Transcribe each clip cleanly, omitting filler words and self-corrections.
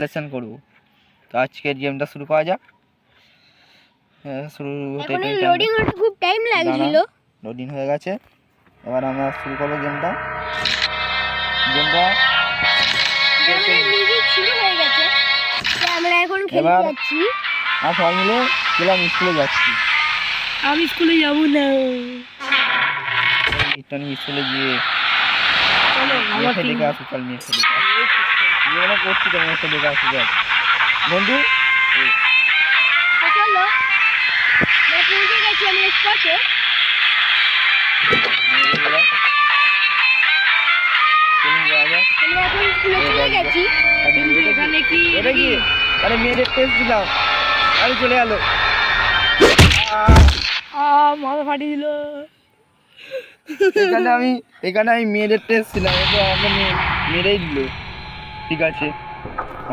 Session করব। তো আজকের গেমটা শুরু করা যাক। শুরু হতে লোডিং হতে খুব টাইম লাগছিল। লোডিং হয়ে গেছে, এবার আমরা শুরু করব গেমটা। মিউজিক শুরু হয়ে গেছে, তো আমরা এখন খেলতে যাচ্ছি। আর সবাই মিলে গেলাম স্কুলে যাচ্ছি। আমি স্কুলে যাব না। স্কুলে গিয়ে চলো আমার দেখে আসো। চল নিয়ে এসে দেখে আসো। করছি তো এসে দেখে আসো। যাক বন্ধু, তো চলো আমরা পৌঁছে গেছি আমরা স্পটে। আমরা এখন স্কুলে চলে গেছি। এখানে কি এটা কি? আরে মেয়েদের টেস্ট দিলাম, আরে চলে গেল। মাথা ফাটিয়ে দিল। এখানে আমি মেয়েদের টেস্ট ছিলাম, এটা আমাকে মেরেই দিল। ঠিক আছে,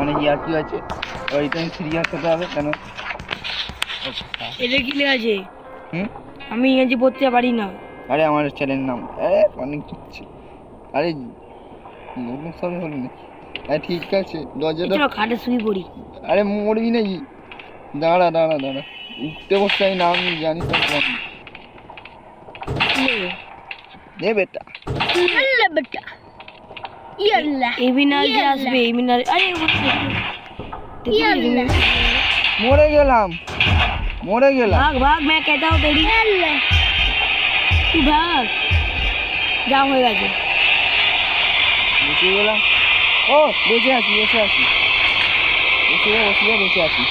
অনেক ইয়ার্কি আছে, ওইটা আমি সিরিয়াস হতে হবে। কেন এটা কি আছে? আমি ইংরেজি পড়তে পারি না। আরে আমার চ্যানেল নাম অনেক কিছু। আরে নতুন সবই হলো না। আরে ঠিক আছে, দরজাটা খাটে শুয়ে পড়ি। আরে মরবি নাকি? দাঁড়া দাঁড়া দাঁড়া, উঠতে বসতে আমি নাম জানিস না। নে বেটা, ইয়াল্লা বেটা, ইয়াল্লা ইমিনাল যে আসবে। ইমিনাল আরে ইয়াল্লা মরে গেলাম। भाग भाग, मैं कहता हूँ तेरी। तू भाग, जाम হয়ে গেছে। বেঁচে গেলাম। ও বেঁচে আছি। বেঁচে আছি।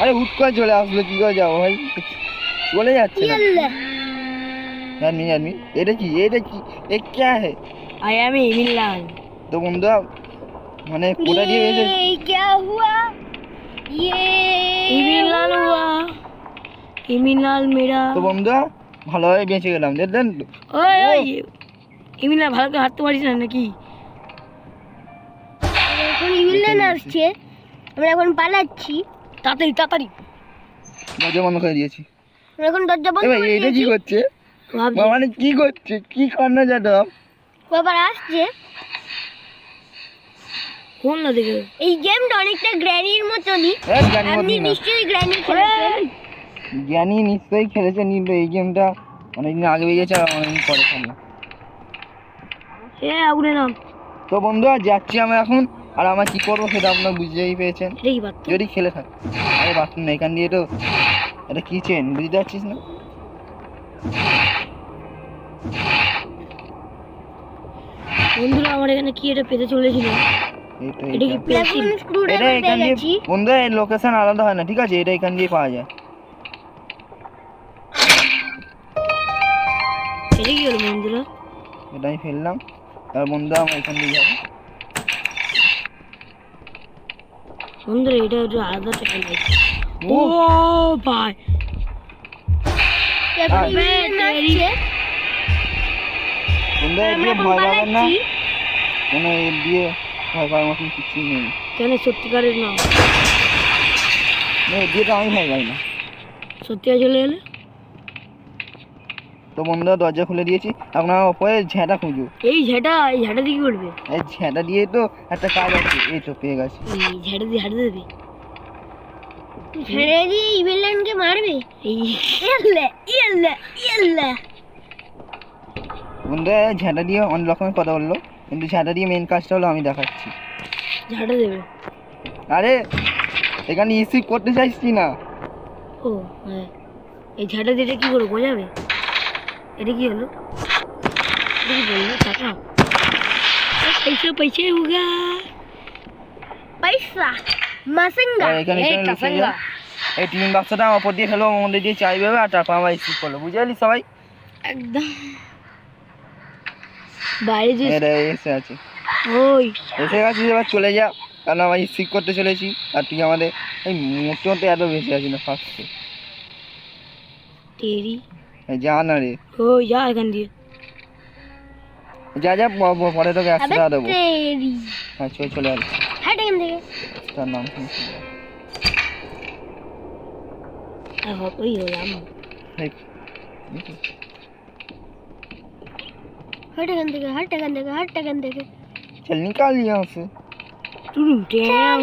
আরে হুট করে চলে আসলো, কি করে যাবো ভাই? চলে যাচ্ছে না। आदमी এটা কি এ क्या है? आई एम इमिनाल। তো বন্ধু মানে কোটা দিয়ে এসে क्या हुआ? ये इमिनाल हुआ। ইমিনাল মেরা। তো বন্ধু ভালোভাবে বেঁচে গেলাম, দেখলেন তো? ওই ইমিনাল ভালো করে হাঁটতে পারিস না নাকি? এখন ইমিনাল আসছে, আমরা এখন পালাচ্ছি। তাড়াতাড়ি দরজা বন্ধ করে দিয়েছি। আমরা এখন দরজা বন্ধ করে দিয়েছি। এটা কি করছে? মানে কি করছে? কি কর্নার যাটা বাবা আসছে। কোন না দেখে এই গেমটা অনেকটা গ্র্যানির মতনই। আপনি নিশ্চয়ই গ্র্যানি খেলেছেন। জ্ঞানী নিশ্চয়ই খেলেছেন, কিন্তু এই গেমটা অনেকদিন আগে বেরিয়েছে আর অনেকদিন পরে খেললাম। উড়ে নাম। তো বন্ধু যাচ্ছি আমরা এখন, আর আমরা কি করবো সেটা আপনারা বুঝতেই পেরেছেন যদি খেলে থাক। আরে বাথরুম না, এখান দিয়ে তো এটা কিচেন, বুঝতে পারছিস না? বন্ধুরা আমার এখানে কি এটা পেতে চলেছিল, এটা কি পেন্সিল? এটা এখান দিয়ে বন্ধু, এর লোকেশন আলাদা হয় না, ঠিক আছে? এটা এখান দিয়ে পাওয়া যায়। এটা কি হলো বন্ধুরা? এটা আমি ফেললাম, আর বন্ধু আমরা এখান দিয়ে যাবো। বন্ধুরা এটা একটু আলাদা টাইপ লাগছে। ও ভাই বন্ধু এদিকে ভয় পাবেন না, কোনো এর দিয়ে ভয় পাওয়ার মতন কিছুই নেই। কেন সত্যিকারের না? এর দিয়ে তো আমি ভয় পাই না। সত্যি চলে এলে তো বন্ধুরা দরজা খুলে দিয়েছি, আপনার ওপরে ঝ্যাঁটা খুঁজো। এই ঝ্যাঁটা দিয়ে কি করবে? এই ঝ্যাঁটা দিয়ে তো একটা কাজ আছে। এই তো পেয়ে গেছি। এই ঝ্যাঁটা দিয়ে হাঁটতে দেবে? ঝ্যাঁটা দিয়ে ইভিলানকে মারবে? এই ইয়াল্লা বন্ধুরা ঝ্যাঁটা দিয়ে অনেক রকমের কথা বললো, কিন্তু ঝ্যাঁটা দিয়ে মেন কাজটা হলো আমি দেখাচ্ছি। ঝাঁটা দেবে? আরে এখানে ইসি করতে চাইছি না। ও হ্যাঁ, এই ঝাঁটা দিয়ে কি করবো বোঝাবে? এটা কি হলো? এটা কি বললো? টাকা পয়সা হোগা, পয়সা মাসেঙ্গা। এই টিন বাক্সটা আমার ওপর দিয়ে ফেলো, মধ্যে দিয়ে চাইবে, আর তারপর আমার স্কিপ করলো, বুঝে গেলি সবাই? একদম বাইরে যে এসে আছে, ওই এসে গেছিস, এবার চলে যা, কারণ আমার স্কিপ করতে চলেছি। আর তুই আমাদের এই মোটে এত বেশি আছি না ফার্স্টে। তেরি যা না রে, ওই যা এখান দিয়ে যা পরে তোকে 100 টাকা দেবো। হ্যাঁ চলে আলো। হাট এখান থেকে। তার নাম ওই হলাম। चल निकाल यहाँ से। টুরুম ট্যাং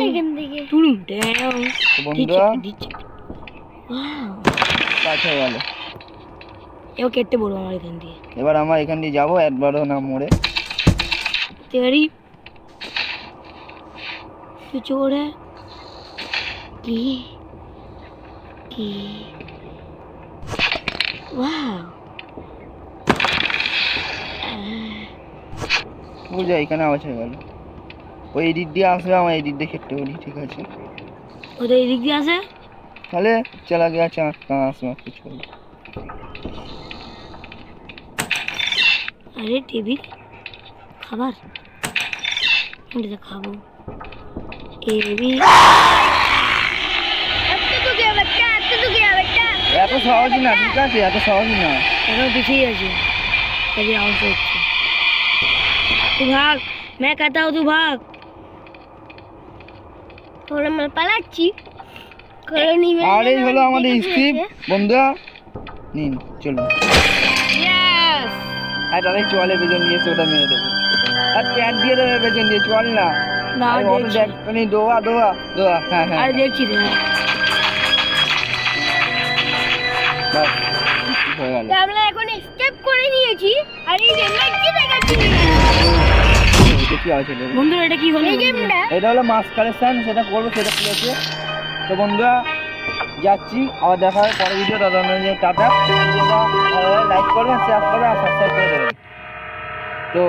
টুরুম ট্যাং তো বন্ধুরা দিচ্ছে ওয়াও কাজ হয়ে গেল। এও কেটে বলবো আমার এখান দিয়ে এবার আমরা এখান দিয়ে যাবো একবারও না মরে। तेरी तू चोर है की वाह বুঝা এখানে আওয়াজ হয়ে গেল। ওই এডিট দিয়ে আসবে, আমার এডিট দিয়ে খেতে বলি, ঠিক আছে? ওদের এদিক দিয়ে আসে তাহলে চলা গিয়া চাঁদ কাঁ আসবে কিছু। আরে টেবিল খাবার এটা খাবো টেবিল এত সহজই না, ঠিক আছে? এত সহজই না। এখন পিছিয়ে আছে तभी आवाज হচ্ছে तू भाग मैं कहता हूँ तू भाग थोड़ा मैं পালাচ্ছি করনি আর এই হলো আমাদের স্ক্রিপ্ট বন্ধুরা, নিন চলুন। यस আর তাহলে চলে বেজন নিয়ে ওটা মেরে দেবো, আর প্যান্ট দিয়ে দেবে বেজন দিয়ে, চল না। না আরে অত দেখছি দেখ তুমি দোয়া দোয়া দোয়া, হ্যাঁ হ্যাঁ আরে দেখছি রে বাস হয়ে গেল। আমরা এখন স্টেপ করে নিয়েছি আর এই যে ম্যাচি দেখাচ্ছি এটা কি আছে রে? বন্ধুরা এটা কি হলো এই গেমটা এটা হলো মাস কালেকশন, সেটা করবো, সেটা ঠিক আছে। তো বন্ধুরা যাচ্ছি, আবার দেখা হবে পরের ভিডিও। দাদা টাটা, লাইক করবেন, শেয়ার করবেন আর সাবস্ক্রাইব করে দেবেন। তো